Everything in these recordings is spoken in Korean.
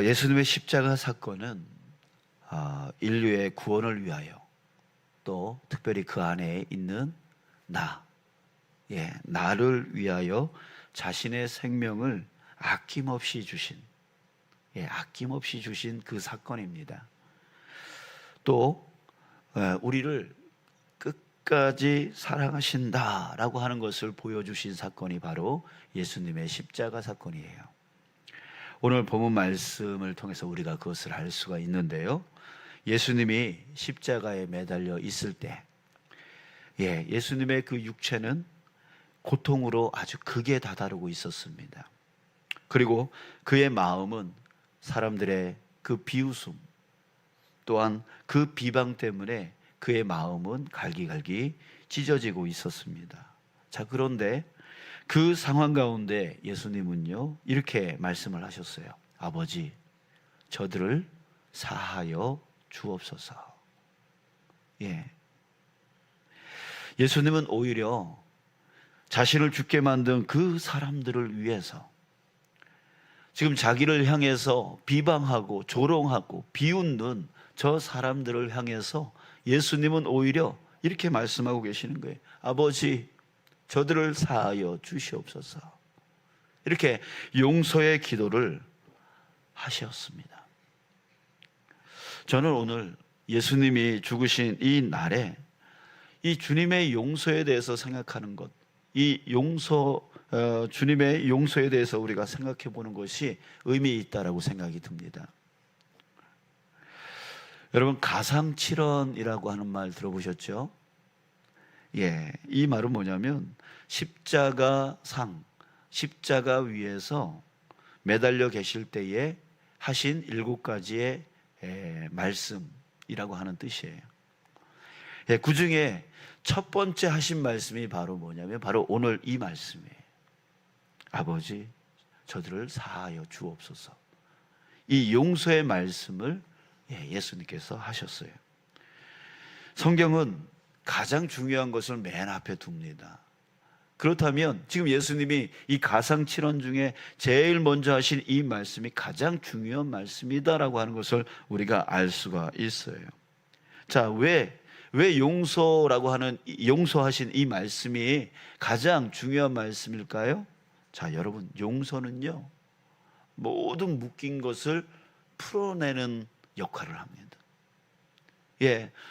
예수님의 십자가 사건은 인류의 구원을 위하여, 또 특별히 그 안에 있는 나를 위하여 자신의 생명을 아낌없이 주신 그 사건입니다. 또 우리를 끝까지 사랑하신다라고 하는 것을 보여주신 사건이 바로 예수님의 십자가 사건이에요. 오늘 본문 말씀을 통해서 우리가 그것을 알 수가 있는데요, 예수님이 십자가에 매달려 있을 때 예수님의 그 육체는 고통으로 아주 극에 다다르고 있었습니다. 그리고 그의 마음은 사람들의 그 비웃음, 또한 그 비방 때문에 그의 마음은 갈기갈기 찢어지고 있었습니다. 자, 그런데 그 상황 가운데 예수님은요, 이렇게 말씀을 하셨어요. 아버지, 저들을 사하여 주옵소서. 예수님은 오히려 자신을 죽게 만든 그 사람들을 위해서, 지금 자기를 향해서 비방하고 조롱하고 비웃는 저 사람들을 향해서 예수님은 오히려 이렇게 말씀하고 계시는 거예요. 아버지, 저들을 사하여 주시옵소서. 이렇게 용서의 기도를 하셨습니다. 저는 오늘 예수님이 죽으신 이 날에 이 주님의 용서에 대해서 생각하는 것, 이 주님의 용서에 대해서 우리가 생각해 보는 것이 의미 있다라고 생각이 듭니다. 여러분, 가상칠언이라고 하는 말 들어보셨죠? 이 말은 뭐냐면 십자가 위에서 매달려 계실 때에 하신 7가지의 말씀이라고 하는 뜻이에요. 그 중에 첫 번째 하신 말씀이 바로 뭐냐면 바로 오늘 이 말씀이에요. 아버지, 저들을 사하여 주옵소서. 이 용서의 말씀을 예수님께서 하셨어요. 성경은 가장 중요한 것을 맨 앞에 둡니다. 그렇다면 지금 예수님이 이 가상칠언 중에 제일 먼저 하신 이 말씀이 가장 중요한 말씀이다라고 하는 것을 우리가 알 수가 있어요. 자, 왜 용서하신 이 말씀이 가장 중요한 말씀일까요? 자, 여러분, 용서는요, 모든 묶인 것을 풀어내는 역할을 합니다.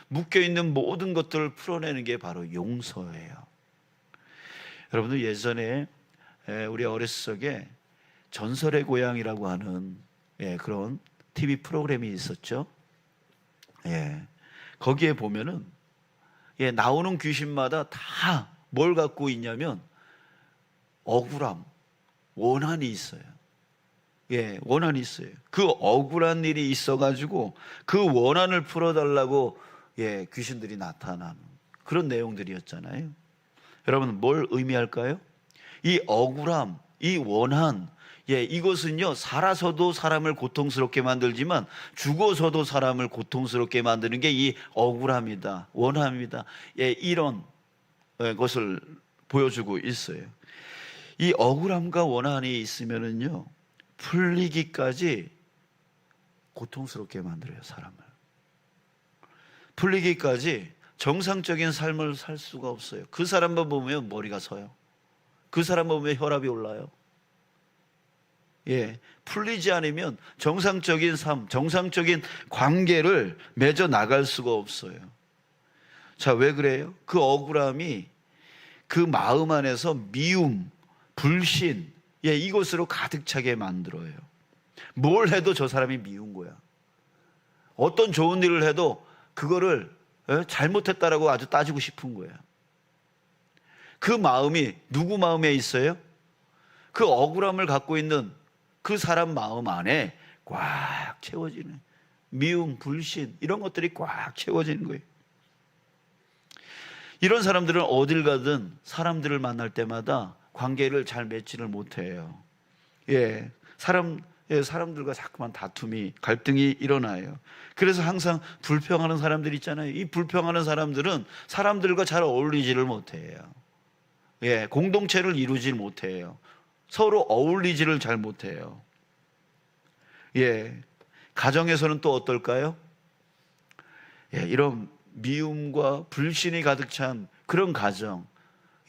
묶여있는 모든 것들을 풀어내는 게 바로 용서예요. 여러분들, 예전에 우리 어렸을 적에 전설의 고향이라고 하는 그런 TV 프로그램이 있었죠. 거기에 보면은 나오는 귀신마다 다 뭘 갖고 있냐면 억울함, 원한이 있어요. 원한이 있어요. 그 억울한 일이 있어가지고 그 원한을 풀어달라고 귀신들이 나타나는 그런 내용들이었잖아요. 여러분, 뭘 의미할까요? 이 억울함, 이 원한, 이것은요, 살아서도 사람을 고통스럽게 만들지만 죽어서도 사람을 고통스럽게 만드는 게 이 억울함이다, 원함이다. 이런 것을 보여주고 있어요. 이 억울함과 원한이 있으면은요, 풀리기까지 고통스럽게 만들어요, 사람을. 풀리기까지 정상적인 삶을 살 수가 없어요. 그 사람만 보면 머리가 서요. 그 사람만 보면 혈압이 올라요. 풀리지 않으면 정상적인 삶, 정상적인 관계를 맺어 나갈 수가 없어요. 자, 왜 그래요? 그 억울함이 그 마음 안에서 미움, 불신, 이것으로 가득 차게 만들어요. 뭘 해도 저 사람이 미운 거야. 어떤 좋은 일을 해도 그거를 잘못했다라고 아주 따지고 싶은 거야. 그 마음이 누구 마음에 있어요? 그 억울함을 갖고 있는 그 사람 마음 안에 꽉 채워지는 미움, 불신, 이런 것들이 꽉 채워지는 거예요. 이런 사람들은 어딜 가든 사람들을 만날 때마다 관계를 잘 맺지를 못해요. 사람들과 자꾸만 다툼이, 갈등이 일어나요. 그래서 항상 불평하는 사람들 있잖아요. 이 불평하는 사람들은 사람들과 잘 어울리지를 못해요. 공동체를 이루지 못해요. 서로 어울리지를 잘 못해요. 예. 가정에서는 또 어떨까요? 예, 이런 미움과 불신이 가득 찬 그런 가정,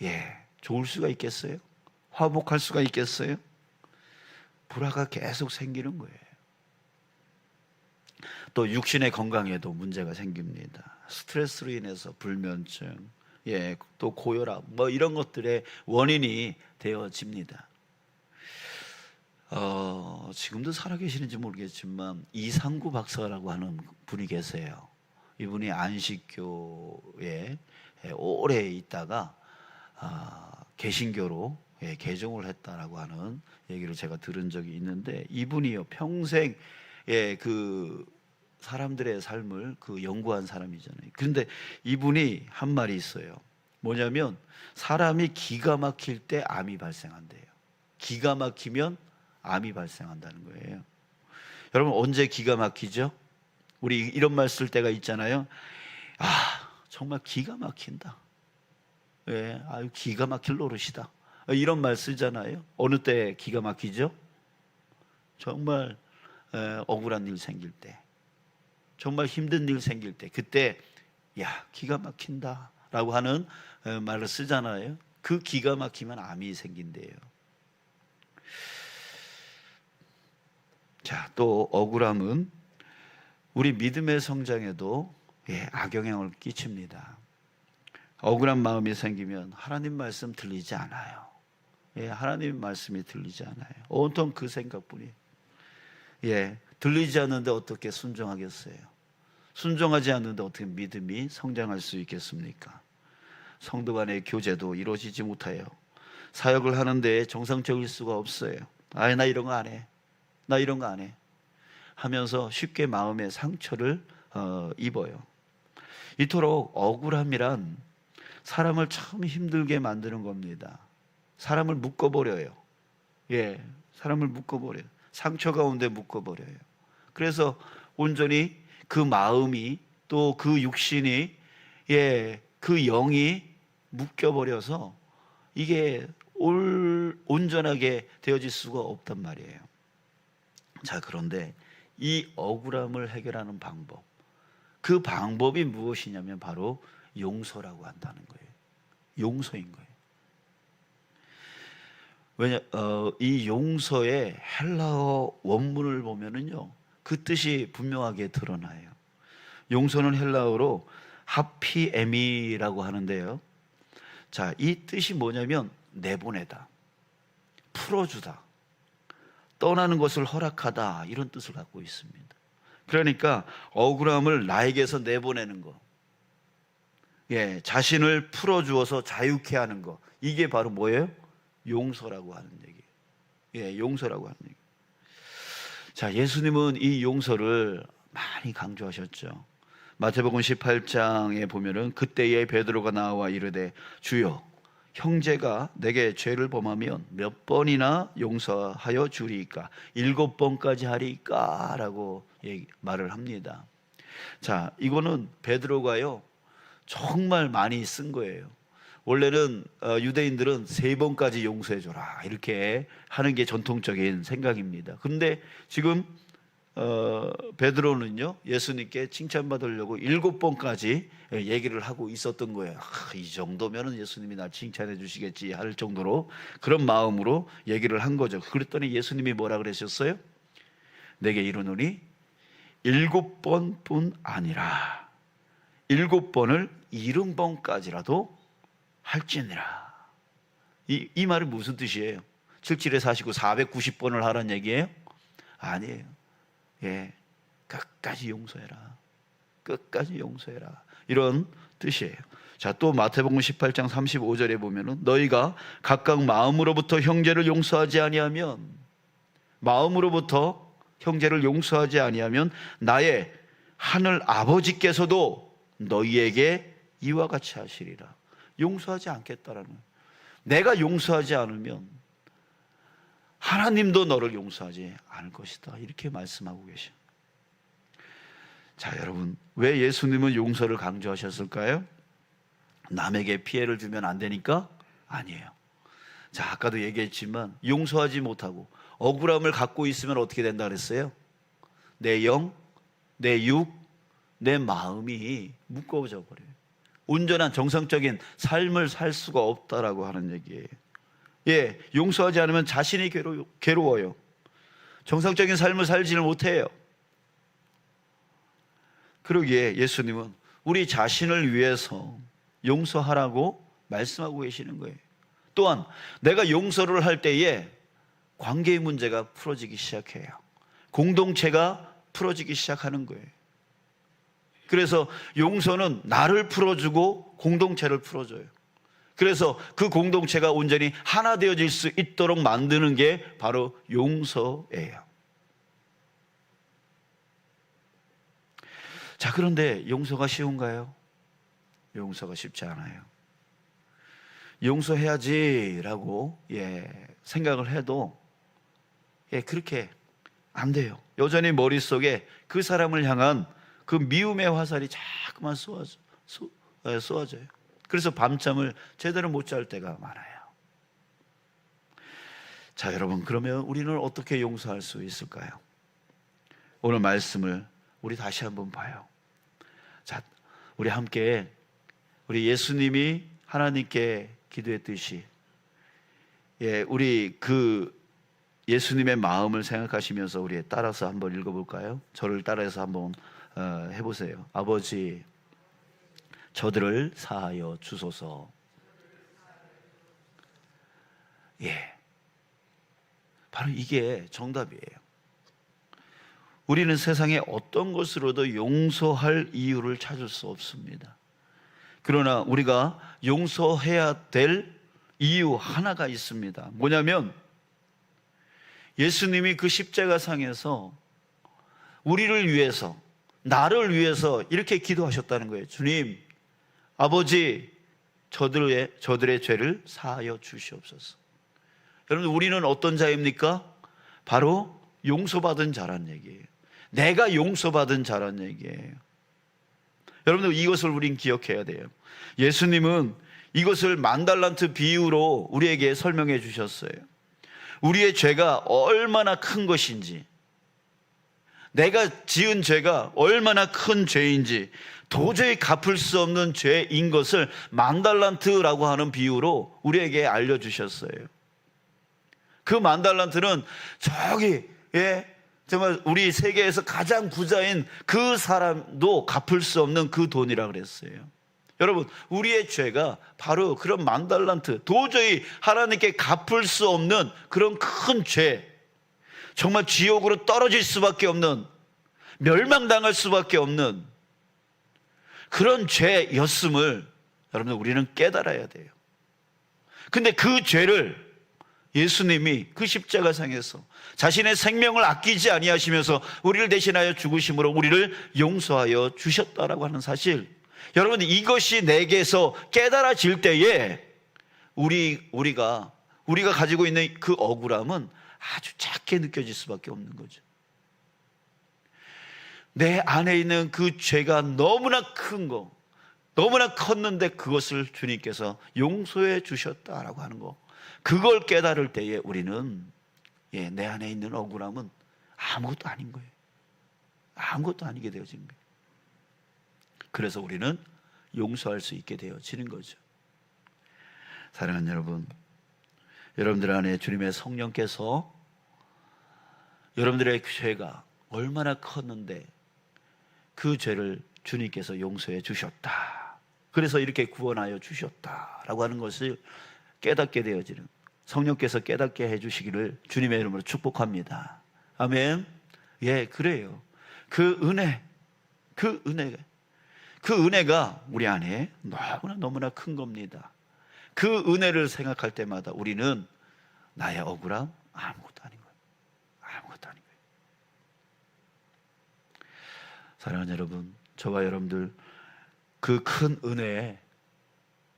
예, 좋을 수가 있겠어요? 화목할 수가 있겠어요? 불화가 계속 생기는 거예요. 또 육신의 건강에도 문제가 생깁니다. 스트레스로 인해서 불면증, 예, 또 고혈압, 뭐 이런 것들의 원인이 되어집니다. 지금도 살아계시는지 모르겠지만 이상구 박사라고 하는 분이 계세요. 이분이 안식교에 오래 있다가 개신교로 개종을 했다라고 하는 얘기를 제가 들은 적이 있는데, 이분이요 평생 그 사람들의 삶을 그 연구한 사람이잖아요. 그런데 이분이 한 말이 있어요. 뭐냐면 사람이 기가 막힐 때 암이 발생한대요. 기가 막히면 암이 발생한다는 거예요. 여러분 언제 기가 막히죠? 우리 이런 말 쓸 때가 있잖아요. 정말 기가 막힌다. 예, 아유 기가 막힐 노릇이다. 이런 말 쓰잖아요. 어느 때 기가 막히죠? 정말 억울한 일 생길 때, 정말 힘든 일 생길 때, 그때 야 기가 막힌다라고 하는 말을 쓰잖아요. 그 기가 막히면 암이 생긴대요. 자, 또 억울함은 우리 믿음의 성장에도 악영향을 끼칩니다. 억울한 마음이 생기면 하나님 말씀 들리지 않아요. 하나님 말씀이 들리지 않아요. 온통 그 생각뿐이에요. 들리지 않는데 어떻게 순종하겠어요? 순종하지 않는데 어떻게 믿음이 성장할 수 있겠습니까? 성도 간의 교제도 이루어지지 못해요. 사역을 하는데 정상적일 수가 없어요. 나 이런 거 안 해. 나 이런 거 안 해. 하면서 쉽게 마음의 상처를 입어요. 이토록 억울함이란 사람을 참 힘들게 만드는 겁니다. 사람을 묶어버려요. 사람을 묶어버려요. 상처 가운데 묶어버려요. 그래서 온전히 그 마음이 또 그 육신이 그 영이 묶여버려서 이게 온전하게 되어질 수가 없단 말이에요. 자, 그런데 이 억울함을 해결하는 방법, 그 방법이 무엇이냐면 바로 용서라고 한다는 거예요. 용서인 거예요. 이 용서의 헬라어 원문을 보면은요, 그 뜻이 분명하게 드러나요. 용서는 헬라어로 하피에미라고 하는데요. 자, 이 뜻이 뭐냐면 내보내다, 풀어주다, 떠나는 것을 허락하다, 이런 뜻을 갖고 있습니다. 그러니까 억울함을 나에게서 내보내는 것, 자신을 풀어주어서 자유케 하는 것, 이게 바로 뭐예요? 용서라고 하는 얘기예요. 용서라고 하는 얘기. 자, 예수님은 이 용서를 많이 강조하셨죠. 마태복음 18장에 보면은 그때에 베드로가 나와 이르되 주여, 형제가 내게 죄를 범하면 몇 번이나 용서하여 주리이까? 7번까지 하리이까? 라고 말을 합니다. 자, 이거는 베드로가요 정말 많이 쓴 거예요. 원래는 유대인들은 3번까지 용서해줘라 이렇게 하는 게 전통적인 생각입니다. 그런데 지금 베드로는요 예수님께 칭찬받으려고 7번까지 얘기를 하고 있었던 거예요. 이 정도면 예수님이 날 칭찬해 주시겠지 할 정도로 그런 마음으로 얘기를 한 거죠. 그랬더니 예수님이 뭐라 그러셨어요? 내게 이르노니 7번뿐 아니라 7번을 70번까지라도 할지니라. 이 말은 무슨 뜻이에요? 77에 사시고 490번을 하라는 얘기예요? 아니에요. 끝까지 용서해라. 끝까지 용서해라. 이런 뜻이에요. 자, 또 마태복음 18장 35절에 보면은 너희가 각각 마음으로부터 형제를 용서하지 아니하면, 마음으로부터 형제를 용서하지 아니하면 나의 하늘 아버지께서도 너희에게 이와 같이 하시리라. 용서하지 않겠다라는 거예요. 내가 용서하지 않으면 하나님도 너를 용서하지 않을 것이다, 이렇게 말씀하고 계셔. 자, 여러분, 왜 예수님은 용서를 강조하셨을까요? 남에게 피해를 주면 안 되니까? 아니에요. 자, 아까도 얘기했지만 용서하지 못하고 억울함을 갖고 있으면 어떻게 된다 그랬어요? 내 영, 내 육, 내 마음이 무거워져 버려요. 온전한 정상적인 삶을 살 수가 없다라고 하는 얘기예요. 예, 용서하지 않으면 자신이 괴로워요. 정상적인 삶을 살지를 못해요. 그러기에 예수님은 우리 자신을 위해서 용서하라고 말씀하고 계시는 거예요. 또한 내가 용서를 할 때에 관계의 문제가 풀어지기 시작해요. 공동체가 풀어지기 시작하는 거예요. 그래서 용서는 나를 풀어주고 공동체를 풀어줘요. 그래서 그 공동체가 온전히 하나 되어질 수 있도록 만드는 게 바로 용서예요. 자, 그런데 용서가 쉬운가요? 용서가 쉽지 않아요. 용서해야지라고 생각을 해도 그렇게 안 돼요. 여전히 머릿속에 그 사람을 향한 그 미움의 화살이 자꾸만 쏘아져요. 그래서 밤잠을 제대로 못 잘 때가 많아요. 자, 여러분, 그러면 우리는 어떻게 용서할 수 있을까요? 오늘 말씀을 우리 다시 한번 봐요. 자, 우리 함께 우리 예수님이 하나님께 기도했듯이 우리 그 예수님의 마음을 생각하시면서 우리 따라서 한번 읽어볼까요? 저를 따라서 한번 해보세요. 아버지, 저들을 사하여 주소서. 바로 이게 정답이에요. 우리는 세상에 어떤 것으로도 용서할 이유를 찾을 수 없습니다. 그러나 우리가 용서해야 될 이유 하나가 있습니다. 뭐냐면 예수님이 그 십자가상에서 우리를 위해서, 나를 위해서 이렇게 기도하셨다는 거예요. 주님, 아버지, 저들의 죄를 사하여 주시옵소서. 여러분, 우리는 어떤 자입니까? 바로 용서받은 자란 얘기예요. 내가 용서받은 자란 얘기예요. 여러분들, 이것을 우린 기억해야 돼요. 예수님은 이것을 만달란트 비유로 우리에게 설명해 주셨어요. 우리의 죄가 얼마나 큰 것인지, 내가 지은 죄가 얼마나 큰 죄인지 도저히 갚을 수 없는 죄인 것을 만달란트라고 하는 비유로 우리에게 알려주셨어요. 그 만달란트는 저기 정말 우리 세계에서 가장 부자인 그 사람도 갚을 수 없는 그 돈이라고 그랬어요. 여러분, 우리의 죄가 바로 그런 만달란트, 도저히 하나님께 갚을 수 없는 그런 큰 죄, 정말 지옥으로 떨어질 수밖에 없는, 멸망당할 수밖에 없는 그런 죄였음을 여러분들 우리는 깨달아야 돼요. 근데 그 죄를 예수님이 그 십자가상에서 자신의 생명을 아끼지 아니하시면서 우리를 대신하여 죽으심으로 우리를 용서하여 주셨다라고 하는 사실, 여러분, 이것이 내게서 깨달아질 때에 우리가 가지고 있는 그 억울함은 아주 작게 느껴질 수밖에 없는 거죠. 내 안에 있는 그 죄가 너무나 큰 거, 너무나 컸는데 그것을 주님께서 용서해 주셨다라고 하는 거, 그걸 깨달을 때에 우리는 내 안에 있는 억울함은 아무것도 아닌 거예요. 아무것도 아니게 되어진 거예요. 그래서 우리는 용서할 수 있게 되어지는 거죠. 사랑하는 여러분, 여러분들 안에 주님의 성령께서 여러분들의 죄가 얼마나 컸는데 그 죄를 주님께서 용서해 주셨다, 그래서 이렇게 구원하여 주셨다라고 하는 것을 깨닫게 되어지는, 성령께서 깨닫게 해주시기를 주님의 이름으로 축복합니다. 아멘. 그래요. 그 은혜가 우리 안에 너무나 큰 겁니다. 그 은혜를 생각할 때마다 우리는 나의 억울함 아무것도 아닌 거예요. 아무것도 아닌 거예요. 사랑하는 여러분, 저와 여러분들 그 큰 은혜에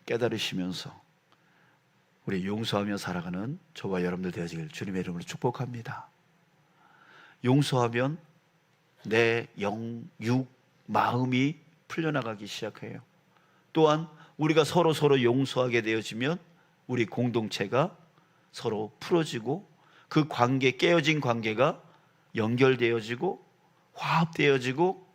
깨달으시면서 우리 용서하며 살아가는 저와 여러분들 되어지길 주님의 이름으로 축복합니다. 용서하면 내 영, 육, 마음이 풀려나가기 시작해요. 또한 우리가 서로 용서하게 되어지면 우리 공동체가 서로 풀어지고 그 관계, 깨어진 관계가 연결되어지고 화합되어지고,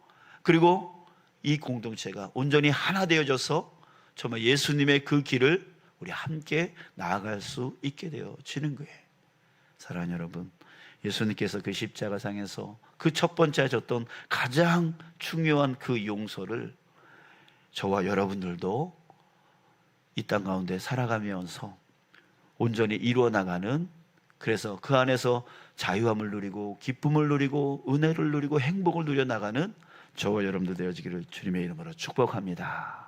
그리고 이 공동체가 온전히 하나 되어져서 정말 예수님의 그 길을 우리 함께 나아갈 수 있게 되어지는 거예요. 사랑하는 여러분, 예수님께서 그 십자가상에서 그 첫 번째 하셨던 가장 중요한 그 용서를 저와 여러분들도 이 땅 가운데 살아가면서 온전히 이루어 나가는, 그래서 그 안에서 자유함을 누리고 기쁨을 누리고 은혜를 누리고 행복을 누려 나가는 저와 여러분들 되어지기를 주님의 이름으로 축복합니다.